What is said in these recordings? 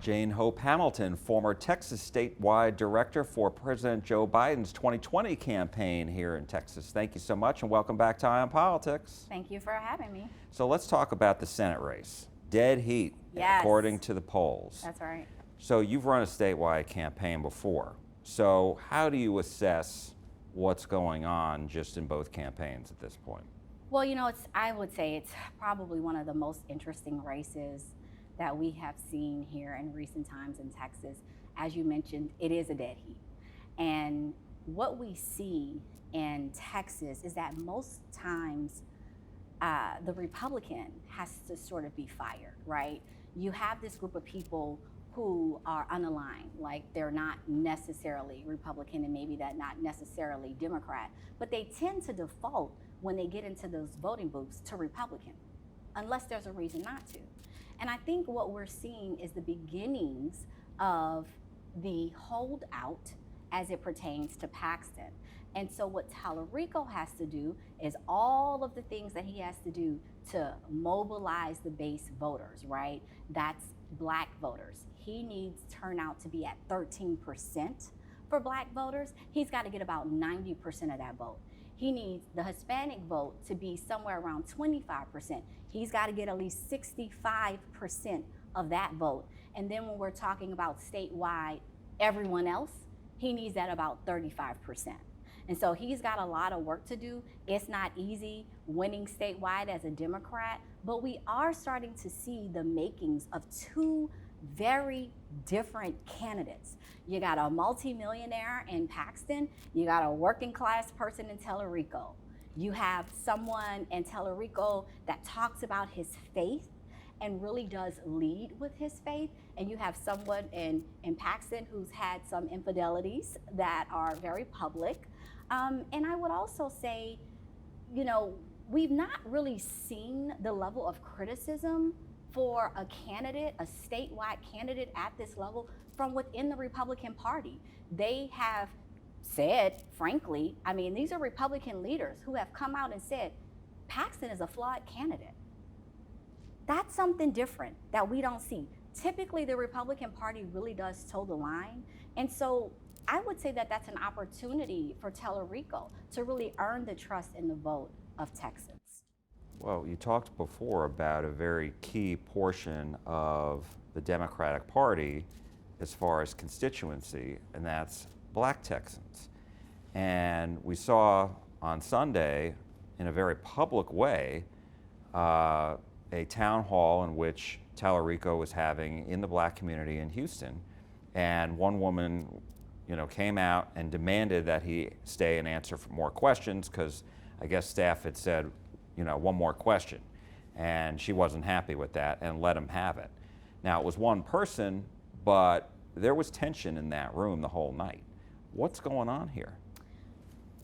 Jane Hope Hamilton, former Texas statewide director for President Joe Biden's 2020 campaign here in Texas. Thank you so much and welcome back to Eye on Politics. Thank you for having me. So let's talk about the Senate race. Dead heat, Yes. according to the polls. That's right. So you've run a statewide campaign before. So how do you assess what's going on just in both campaigns at this point? Well, I would say it's probably one of the most interesting races that we have seen here in recent times in Texas. As you mentioned, it is a dead heat. And what we see in Texas is that most times the Republican has to sort of be fired, right? You have this group of people who are unaligned, like they're not necessarily Republican and maybe that not necessarily Democrat, but they tend to default when they get into those voting booths to Republican, unless there's a reason not to. And I think what we're seeing is the beginnings of the holdout as it pertains to Paxton. And so what Talarico has to do is all of the things that he has to do to mobilize the base voters, right? That's Black voters. He needs turnout to be at 13% for Black voters. He's got to get about 90% of that vote. He needs the Hispanic vote to be somewhere around 25%. He's got to get at least 65% of that vote. And then when we're talking about statewide, everyone else, he needs that about 35%. And so he's got a lot of work to do. It's not easy winning statewide as a Democrat, but we are starting to see the makings of two very different candidates. You got a multimillionaire in Paxton, you got a working class person in Talarico. You have someone in Talarico that talks about his faith and really does lead with his faith. And you have someone in Paxton who's had some infidelities that are very public. And I would also say, we've not really seen the level of criticism for a candidate, a statewide candidate at this level from within the Republican Party. They have said, frankly, these are Republican leaders who have come out and said, Paxton is a flawed candidate. That's something different that we don't see. Typically, the Republican Party really does toe the line. And so I would say that that's an opportunity for Talarico to really earn the trust and the vote of Texans. Well, you talked before about a very key portion of the Democratic Party as far as constituency, and that's Black Texans. And we saw on Sunday, in a very public way, a town hall in which Talarico was having in the Black community in Houston. And one woman, came out and demanded that he stay and answer for more questions because I guess staff had said, one more question. And she wasn't happy with that and let him have it. Now, it was one person, but there was tension in that room the whole night. What's going on here?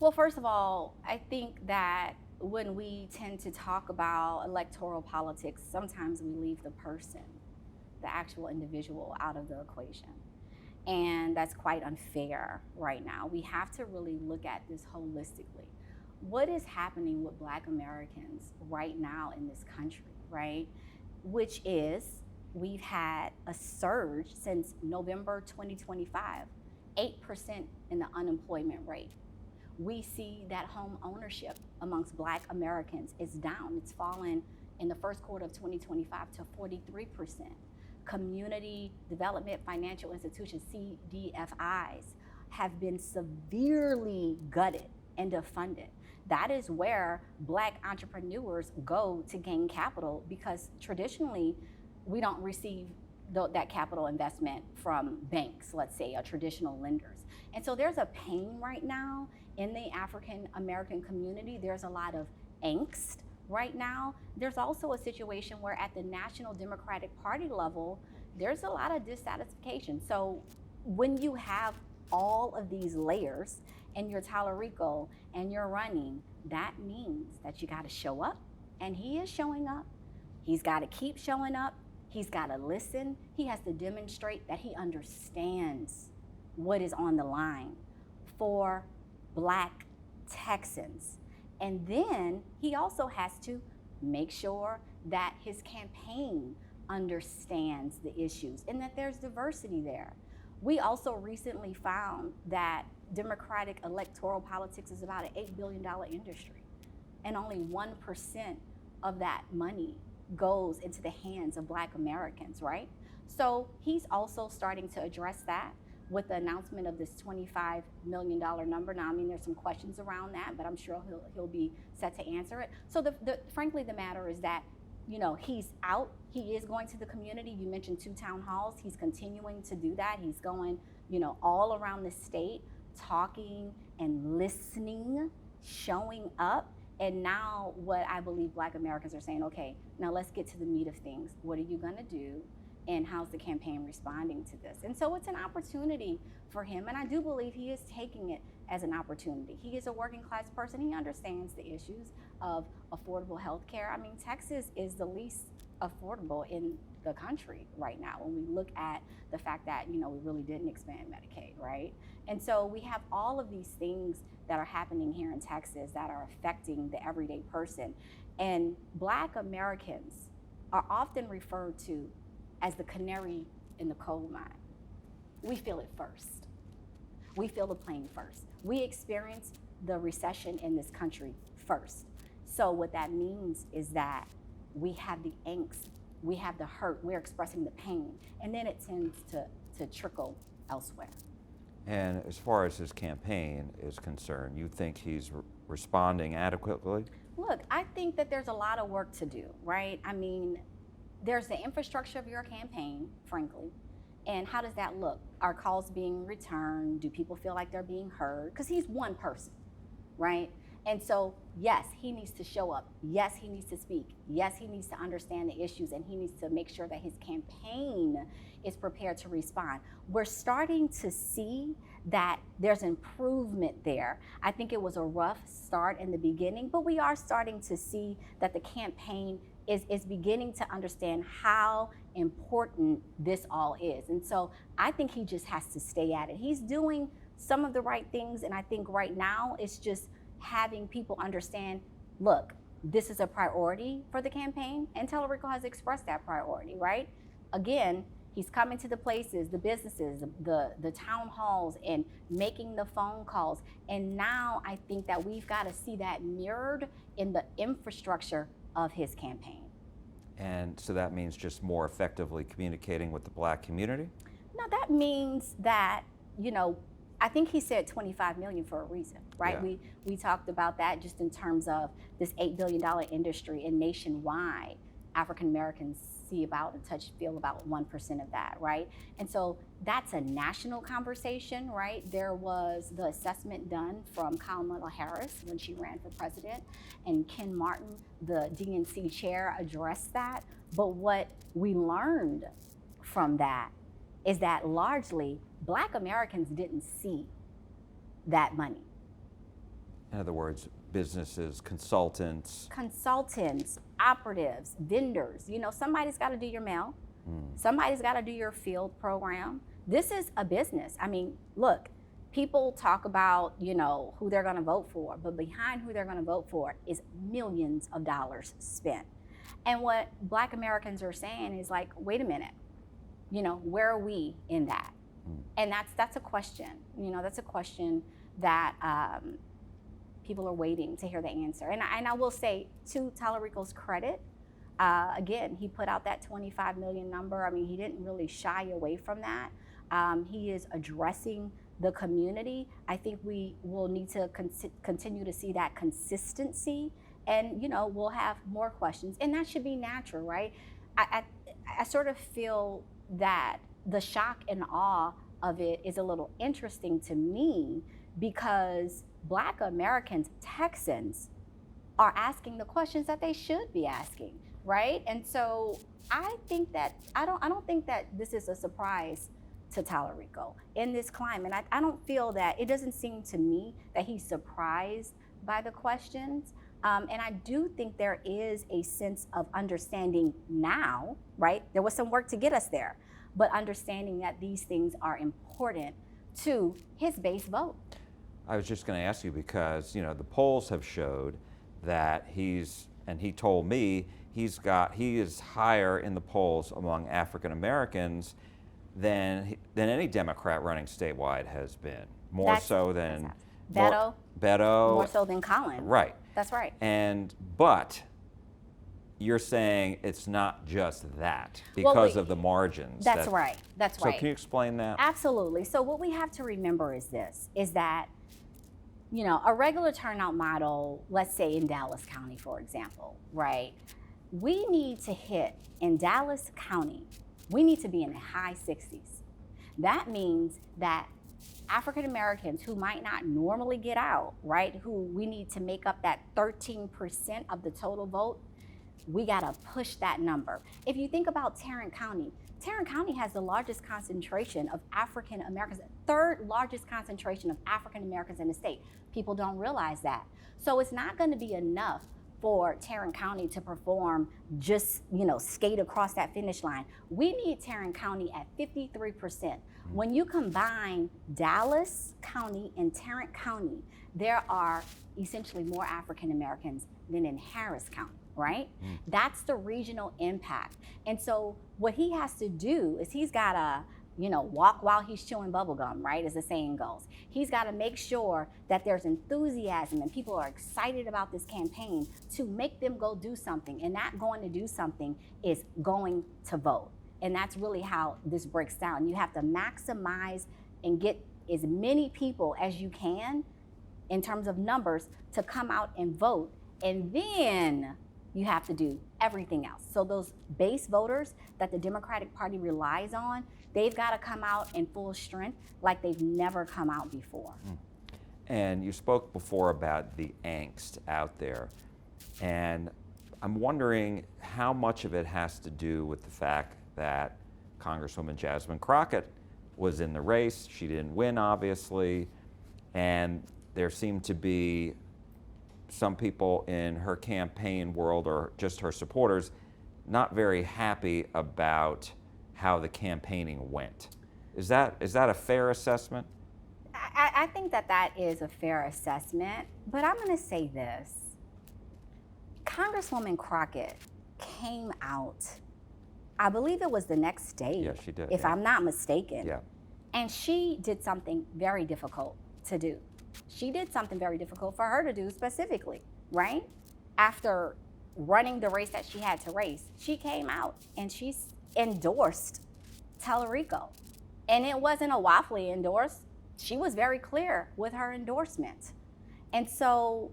Well, first of all, I think that when we tend to talk about electoral politics, sometimes we leave the person, the actual individual, out of the equation. And that's quite unfair right now. We have to really look at this holistically. What is happening with Black Americans right now in this country, right? Which is, we've had a surge since November 2025, 8% in the unemployment rate. We see that home ownership amongst Black Americans is down. It's fallen in the first quarter of 2025 to 43%. Community development financial institutions, CDFIs, have been severely gutted and defunded. That is where Black entrepreneurs go to gain capital because traditionally we don't receive that capital investment from banks, let's say, or traditional lenders. And so there's a pain right now in the African American community. There's a lot of angst right now. There's also a situation where at the National Democratic Party level, there's a lot of dissatisfaction. So when you have all of these layers and you're Talarico and you're running, that means that you got to show up, and he is showing up. He's got to keep showing up. He's got to listen. He has to demonstrate that he understands what is on the line for Black Texans. And then he also has to make sure that his campaign understands the issues and that there's diversity there. We also recently found that Democratic electoral politics is about an $8 billion industry, and only 1% of that money goes into the hands of Black Americans, right? So he's also starting to address that with the announcement of this $25 million number. Now, I mean, there's some questions around that, but I'm sure he'll be set to answer it. So frankly, the matter is that, you know, he's out. He is going to the community. You mentioned 2 town halls. He's continuing to do that. He's going, you know, all around the state, talking and listening, showing up. And now what I believe Black Americans are saying, okay, now let's get to the meat of things. What are you gonna do? And how's the campaign responding to this? And so it's an opportunity for him. And I do believe he is taking it as an opportunity. He is a working class person. He understands the issues of affordable health care. I mean, Texas is the least affordable in the country right now when we look at the fact that, you know, we really didn't expand Medicaid, right? And so we have all of these things that are happening here in Texas that are affecting the everyday person. And Black Americans are often referred to as the canary in the coal mine. We feel it first. We feel the pain first. We experienced the recession in this country first. So what that means is that we have the angst, we have the hurt, we're expressing the pain, and then it tends to trickle elsewhere. And as far as his campaign is concerned, you think he's responding adequately? Look, I think that there's a lot of work to do, right? I mean, there's the infrastructure of your campaign, frankly. And how does that look? Are calls being returned? Do people feel like they're being heard? Because he's one person, right? And so, yes, he needs to show up. Yes, he needs to speak. Yes, he needs to understand the issues, and he needs to make sure that his campaign is prepared to respond. We're starting to see that there's improvement there. I think it was a rough start in the beginning, but we are starting to see that the campaign is beginning to understand how important this all is. And so I think he just has to stay at it. He's doing some of the right things, and I think right now it's just having people understand, look, this is a priority for the campaign, and Talarico has expressed that priority, right? Again, he's coming to the places, the businesses, the town halls, and making the phone calls. And now I think that we've got to see that mirrored in the infrastructure of his campaign. And so that means just more effectively communicating with the Black community? No, that means that, you know, I think he said 25 million for a reason, right? Yeah. We talked about that just in terms of this $8 billion industry, and nationwide, African Americans see about and feel about 1% of that, right? And so that's a national conversation, right? There was the assessment done from Kamala Harris when she ran for president, and Ken Martin, the DNC chair, addressed that. But what we learned from that is that largely Black Americans didn't see that money. In other words, businesses, consultants, operatives, vendors. You know, somebody's got to do your mail. Somebody's got to do your field program. This is a business. I mean, look, people talk about, you know, who they're going to vote for, but behind who they're going to vote for is millions of dollars spent. And what Black Americans are saying is like, wait a minute, you know, where are we in that? And that's a question. You know, that's a question that people are waiting to hear the answer. And I will say, to Talarico's credit, again, he put out that 25 million number. I mean, he didn't really shy away from that. He is addressing the community. I think we will need to continue to see that consistency, and, you know, we'll have more questions, and that should be natural, right? I sort of feel that the shock and awe of it is a little interesting to me, because Black Americans, Texans, are asking the questions that they should be asking, right? And so I think that I don't think that this is a surprise to Talarico in this climate. I don't feel that, it doesn't seem to me that he's surprised by the questions. And I do think there is a sense of understanding now, right? There was some work to get us there, but understanding that these things are important to his base vote. I was just going to ask you, because, you know, the polls have showed that he told me he is higher in the polls among African Americans than any Democrat running statewide has been. More so than Beto. Beto. More so than Colin. Right. That's right. But you're saying it's not just that because of the margins. That's right. That's right. So can you explain that? Absolutely. So what we have to remember is this, is that, you know, a regular turnout model, let's say in Dallas County, for example, right? We need to hit in Dallas County, we need to be in the high 60s. That means that African Americans who might not normally get out, right, who we need to make up that 13% of the total vote, we gotta push that number. If you think about Tarrant County has the largest concentration of African Americans, third largest concentration of African Americans in the state. People don't realize that. So it's not gonna be enough for Tarrant County to perform just, you know, skate across that finish line. We need Tarrant County at 53%. When you combine Dallas County and Tarrant County, there are essentially more African Americans than in Harris County, right? That's the regional impact. And so what he has to do is he's gotta, you know, walk while he's chewing bubble gum, right, as the saying goes. He's gotta make sure that there's enthusiasm and people are excited about this campaign to make them go do something. And that going to do something is going to vote. And that's really how this breaks down. You have to maximize and get as many people as you can in terms of numbers to come out and vote. And then you have to do everything else. So those base voters that the Democratic Party relies on, they've got to come out in full strength like they've never come out before. And you spoke before about the angst out there. And I'm wondering how much of it has to do with the fact that Congresswoman Jasmine Crockett was in the race. She didn't win, obviously. And there seemed to be some people in her campaign world or just her supporters not very happy about how the campaigning went. Is that a fair assessment? I think that is a fair assessment, but I'm going to say this. Congresswoman Crockett came out, I believe it was the next day, Yeah, she did. if I'm not mistaken. Yeah. And she did something very difficult to do. She did something very difficult for her to do specifically, right? After running the race that she had to race, she came out and she endorsed Talarico. And it wasn't a waffly endorse. She was very clear with her endorsement. And so,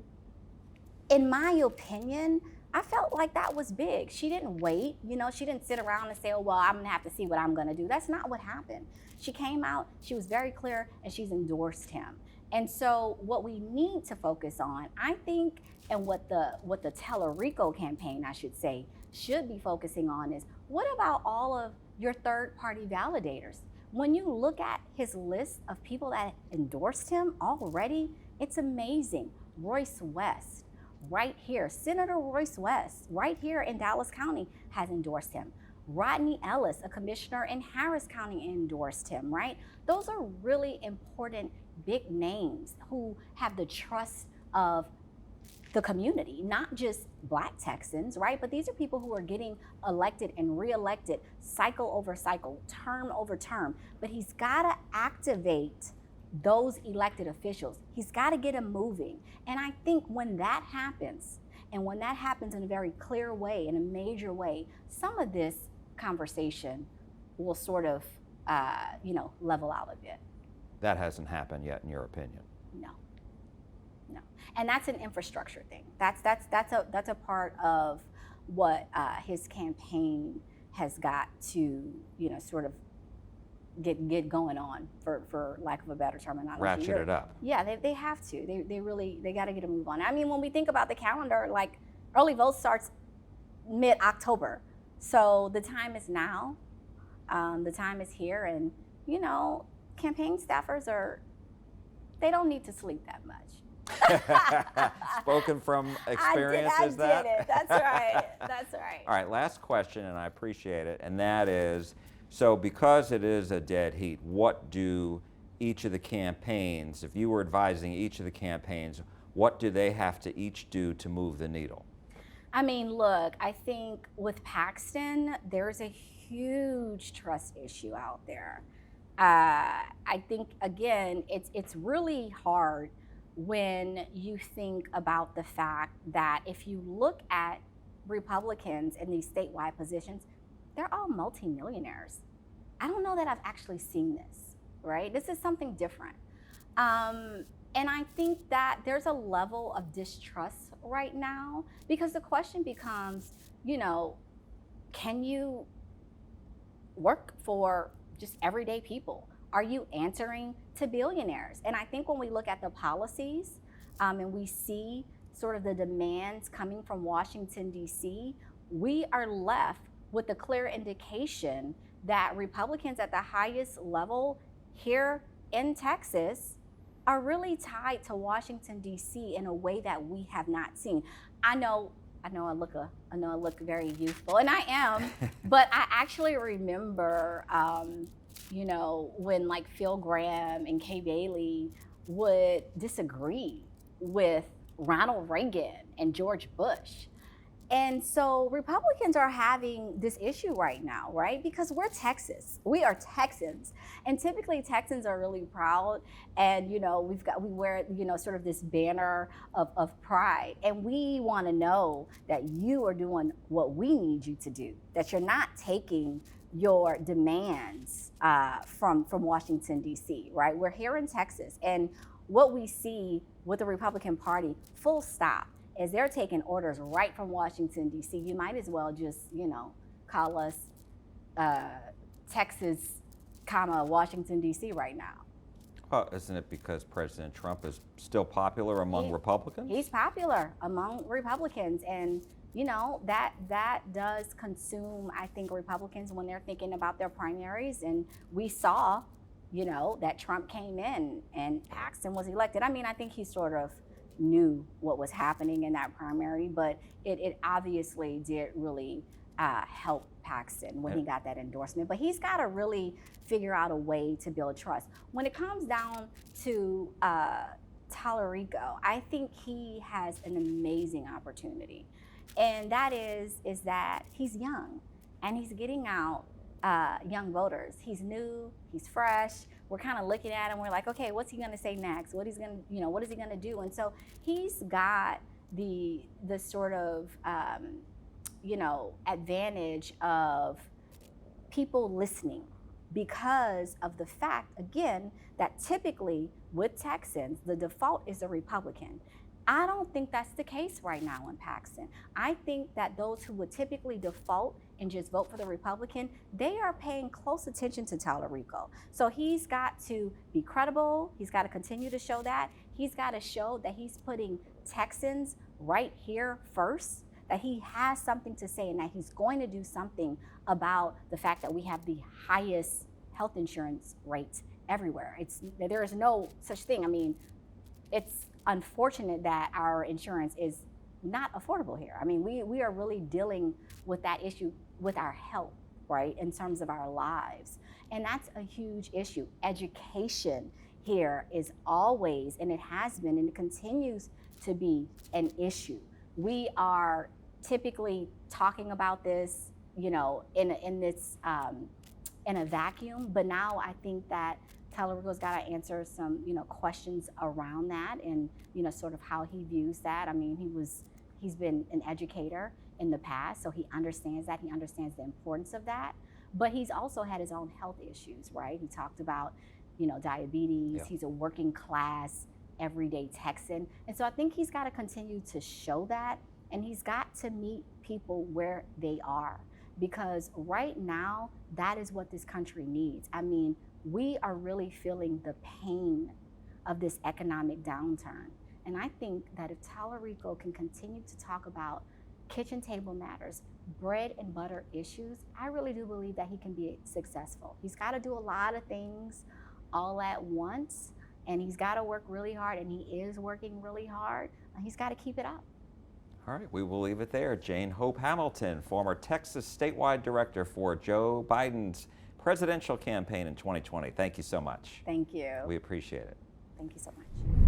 in my opinion, I felt like that was big. She didn't wait, you know, she didn't sit around and say, oh, well, I'm gonna have to see what I'm gonna do. That's not what happened. She came out, she was very clear, and she's endorsed him. And so what we need to focus on, I think, and what the Talarico campaign, I should say, should be focusing on is, what about all of your third-party validators? When you look at his list of people that endorsed him already, it's amazing. Royce West, right here. Senator Royce West, right here in Dallas County, has endorsed him. Rodney Ellis, a commissioner in Harris County, endorsed him, right? Those are really important big names who have the trust of the community, not just Black Texans, right? But these are people who are getting elected and reelected cycle over cycle, term over term. But he's got to activate those elected officials. He's got to get them moving. And I think when that happens, and when that happens in a very clear way, in a major way, some of this conversation will sort of, level out a bit. That hasn't happened yet, in your opinion? No. And that's an infrastructure thing. That's a part of what his campaign has got to, sort of get going on, for lack of a better terminology. Ratchet it up. Yeah, they have to. They got to get a move on. I mean, when we think about the calendar, like early vote starts mid-October, so the time is now. The time is here, and campaign staffers they don't need to sleep that much. Spoken from experience, I is that? did it. That's right. That's right. All right, last question, and I appreciate it, and that is, so because it is a dead heat, what do each of the campaigns, if you were advising each of the campaigns, what do they have to each do to move the needle? I mean, look, I think with Paxton, there's a huge trust issue out there. I think again, it's really hard when you think about the fact that if you look at Republicans in these statewide positions, they're all multimillionaires. I don't know that I've actually seen this, right? This is something different. And I think that there's a level of distrust right now because the question becomes, you know, can you work for just everyday people? Are you answering to billionaires? And I think when we look at the policies and we see sort of the demands coming from Washington, D.C., we are left with a clear indication that Republicans at the highest level here in Texas are really tied to Washington, D.C. in a way that we have not seen. I know I look very youthful, and I am, but I actually remember, when like Phil Graham and Kay Bailey would disagree with Ronald Reagan and George Bush. And so Republicans are having this issue right now, right? Because we're Texas. We are Texans. And typically Texans are really proud. And, we wear, sort of this banner of pride. And we want to know that you are doing what we need you to do, that you're not taking your demands from Washington, D.C., right? We're here in Texas. And what we see with the Republican Party, full stop, is they're taking orders right from Washington, D.C. You might as well just, call us Texas, Washington, D.C. right now. Isn't it because President Trump is still popular among Republicans? He's popular among Republicans, and that does consume, I think, Republicans when they're thinking about their primaries. And we saw, that Trump came in and Paxton was elected. I mean, I think he sort of knew what was happening in that primary, but it obviously did really help Paxton when he got that endorsement. But he's got to really figure out a way to build trust. When it comes down to Talarico, I think he has an amazing opportunity, and that is that he's young and he's getting out young voters. He's new, he's fresh. We're kind of looking at him. We're like, okay, what's he going to say next? What is he going to do? And so he's got the sort of advantage of people listening because of the fact, again, that typically with Texans, the default is a Republican. I don't think that's the case right now in Paxton. I think that those who would typically default and just vote for the Republican, they are paying close attention to Talarico. So he's got to be credible. He's got to continue to show that. He's got to show that he's putting Texans right here first, that he has something to say and that he's going to do something about the fact that we have the highest health insurance rates everywhere. There is no such thing. I mean, it's unfortunate that our insurance is not affordable here. I mean, we are really dealing with that issue with our health, right, in terms of our lives. And that's a huge issue. Education here is always, and it has been, and it continues to be an issue. We are typically talking about this, in a vacuum, but now I think that Talarico's got to answer some, questions around that and, sort of how he views that. I mean, he's been an educator in the past, so he understands that. He understands the importance of that. But he's also had his own health issues, right? He talked about, diabetes. Yeah. He's a working class, everyday Texan. And so I think he's got to continue to show that, and he's got to meet people where they are. Because right now, that is what this country needs. I mean, we are really feeling the pain of this economic downturn. And I think that if Talarico can continue to talk about kitchen table matters, bread and butter issues, I really do believe that he can be successful. He's got to do a lot of things all at once, and he's got to work really hard, and he is working really hard, and he's got to keep it up. All right, we will leave it there. Jane Hope Hamilton, former Texas statewide director for Joe Biden's presidential campaign in 2020. Thank you so much. Thank you. We appreciate it. Thank you so much.